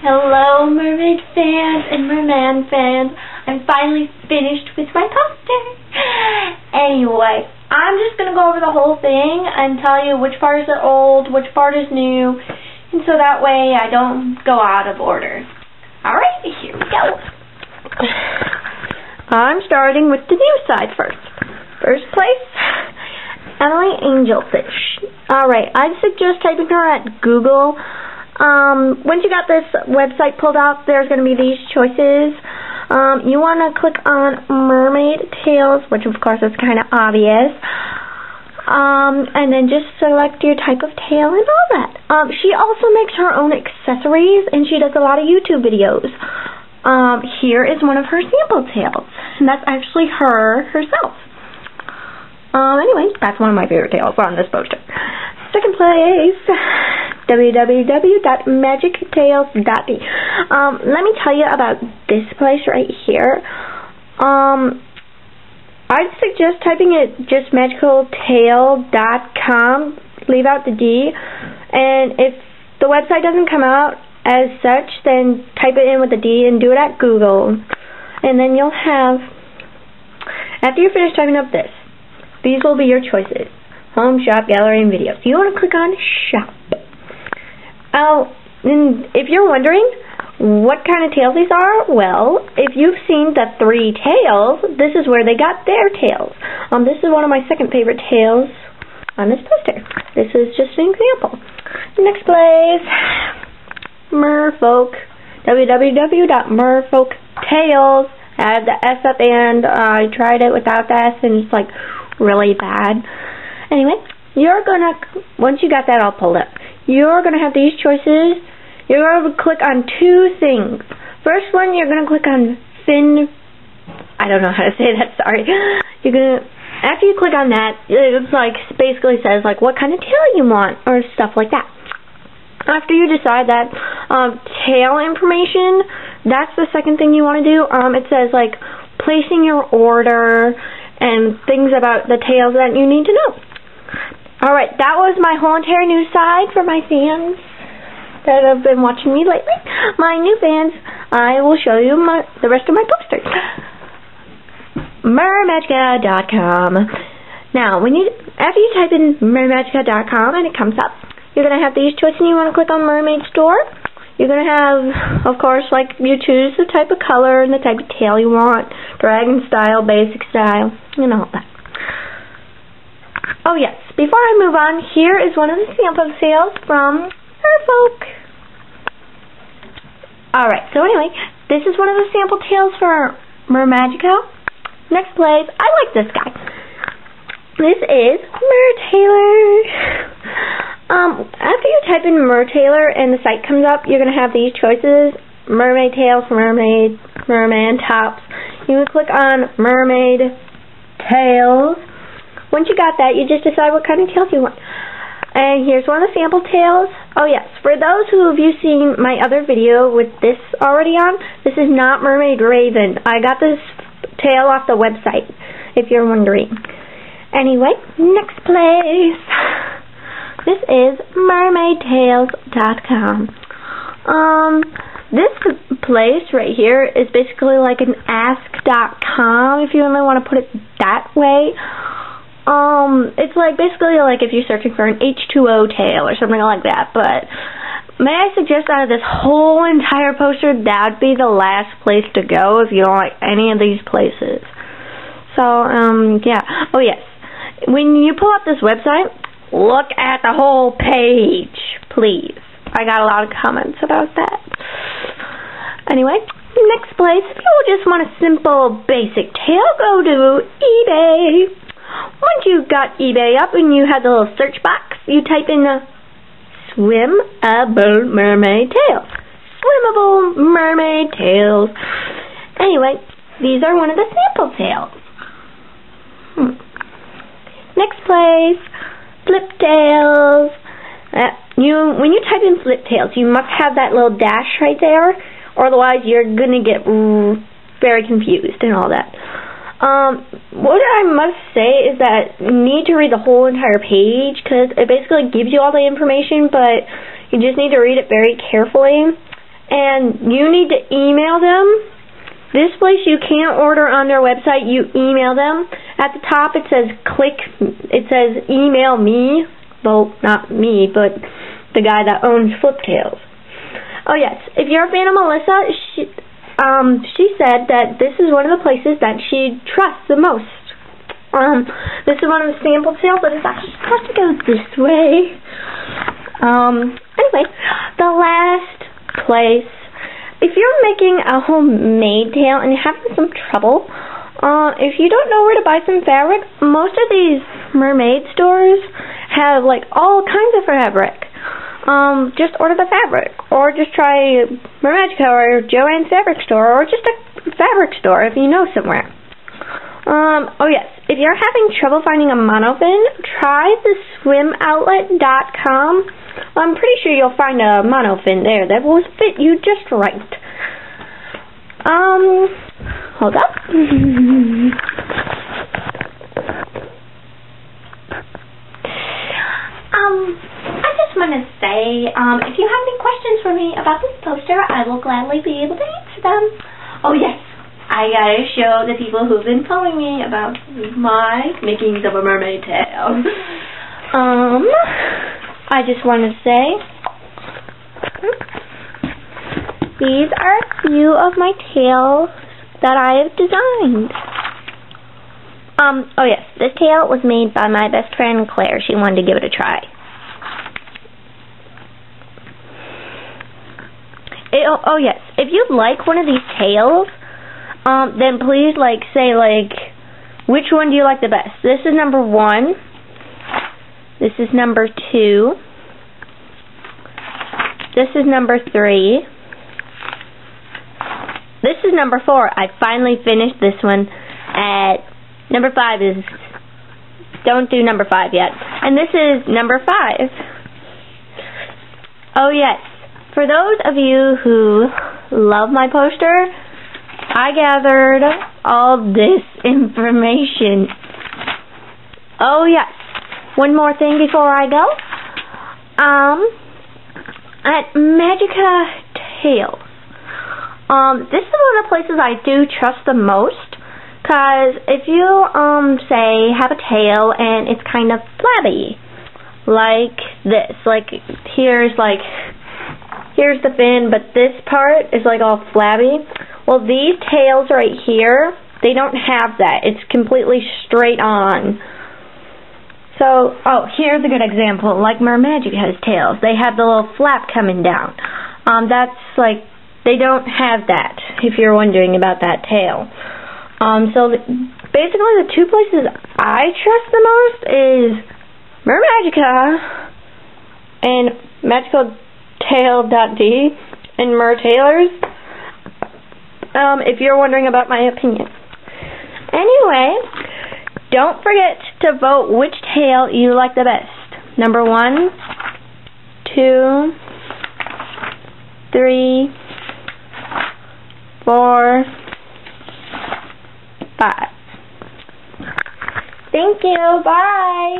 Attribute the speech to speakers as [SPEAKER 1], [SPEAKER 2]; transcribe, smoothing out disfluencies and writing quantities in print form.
[SPEAKER 1] Hello, Mermaid fans and Merman fans. I'm finally finished with my poster. Anyway, I'm just going to go over the whole thing and tell you which parts are old, which part is new, and so that way I don't go out of order. Alright, here we go. I'm starting with the new side first. First place, Emily Angelfish. Alright, I suggest typing her at Google. Once you got this website pulled out, there's going to be these choices. You want to click on Mermaid Tails, which of course is kind of obvious. And then just select your type of tail and all that. She also makes her own accessories, and she does a lot of YouTube videos. Here is one of her sample tails, and that's actually herself. Anyway, that's one of my favorite tails on this poster. Second place, www.magictails.de. Let me tell you about this place right here. I'd suggest typing it just magicaltail.com, leave out the D, and if the website doesn't come out as such, then type it in with the D and do it at Google. And then you'll have, after you're finished typing up this, these will be your choices. Home, shop, gallery, and videos. You want to click on shop. And if you're wondering what kind of tails these are, well, if you've seen the 3 tails, this is where they got their tails. This is one of my second favorite tails on this poster. This is just an example. Next place, Merfolk. www.merfolktales. I have the S at the end. I tried it without the S, and it's like really bad. Anyway, you're gonna, once you got that all pulled up, you're gonna have these choices. You're gonna click on 2 things. First one, you're gonna click on I don't know how to say that, sorry. You're gonna, after you click on that, it's like, basically says like what kind of tail you want, or stuff like that. After you decide that, tail information, that's the second thing you want to do. It says like placing your order and things about the tails that you need to know. Alright, that was my whole entire news side for my fans that have been watching me lately. My new fans, I will show you the rest of my posters. Mermagica.com. Now, after you type in mermagica.com and it comes up, you're going to have these choices, and you want to click on Mermaid Store. You're going to have, of course, like you choose the type of color and the type of tail you want. Dragon style, basic style, and all that. Oh yes, before I move on, here is one of the sample tails from Merfolk. Alright, so anyway, this is one of the sample tails for Mermagica. Next place, I like this guy. This is Mertailor. After you type in Mertailor and the site comes up, you're going to have these choices. Mermaid tails, mermaid, merman tops. You can click on Mermaid Tails. Once you got that, you just decide what kind of tails you want. And here's one of the sample tails. Oh yes, for those who have you seen my other video with this already on, this is not Mermaid Raven. I got this tail off the website, if you're wondering. Anyway, next place. This is mermaidtails.com. This place right here is basically like an ask.com, if you really want to put it that way. It's like basically like if you're searching for an H2O tail or something like that, but may I suggest out of this whole entire poster, that would be the last place to go if you don't like any of these places. So, yeah. Oh, yes. When you pull up this website, look at the whole page, please. I got a lot of comments about that. Anyway, next place, if you just want a simple, basic tail, go to eBay. Once you got eBay up and you had the little search box, you type in swimmable mermaid tails. Swimmable mermaid tails. Anyway, these are one of the sample tails. Next place, flip tails. When you type in flip tails, you must have that little dash right there, or otherwise you're going to get very confused and all that. What I must say is that you need to read the whole entire page, because it basically gives you all the information, but you just need to read it very carefully. and you need to email them. This place you can't order on their website, you email them. At the top it says email me. Well, not me, but the guy that owns Fliptails. Oh yes, if you're a fan of Melissa, she said that this is one of the places that she trusts the most. This is one of the sample sales, but it's actually supposed to go this way. Anyway, the last place. If you're making a homemade tail and you're having some trouble, if you don't know where to buy some fabric, most of these mermaid stores have like all kinds of fabric. Just order the fabric, or just try Mermagica or Joann's fabric store, or just a fabric store if you know somewhere. Oh yes, if you're having trouble finding a monofin, try the swimoutlet.com. I'm pretty sure you'll find a monofin there that will fit you just right. Hold up. I just want to say, if you have any questions for me about this poster, I will gladly be able to answer them. Oh yes, I gotta show the people who've been following me about my makings of a mermaid tail. I just want to say, these are a few of my tails that I have designed. Oh yes, this tail was made by my best friend Claire. She wanted to give it a try. Oh yes, if you like one of these tails, then please say which one do you like the best? This is number 1. This is number 2. This is number 3. This is number 4. I finally finished this one. Number 5 is, don't do number 5 yet. And this is number 5. Oh yes, for those of you who love my poster, I gathered all this information. Oh yes, one more thing before I go. At Magica Tails, this is one of the places I do trust the most, because if you, say, have a tail and it's kind of flabby, like this, here's the fin, but this part is all flabby. Well, these tails right here, they don't have that. It's completely straight on. So, here's a good example. Like Mermagica's tails, they have the little flap coming down. They don't have that, if you're wondering about that tail. Basically the two places I trust the most is Mermagica and magicaltail.d and Mertailors. If you're wondering about my opinion. Anyway, don't forget to vote which tail you like the best. Number 1, 2, 3, 4, 5. Thank you. Bye.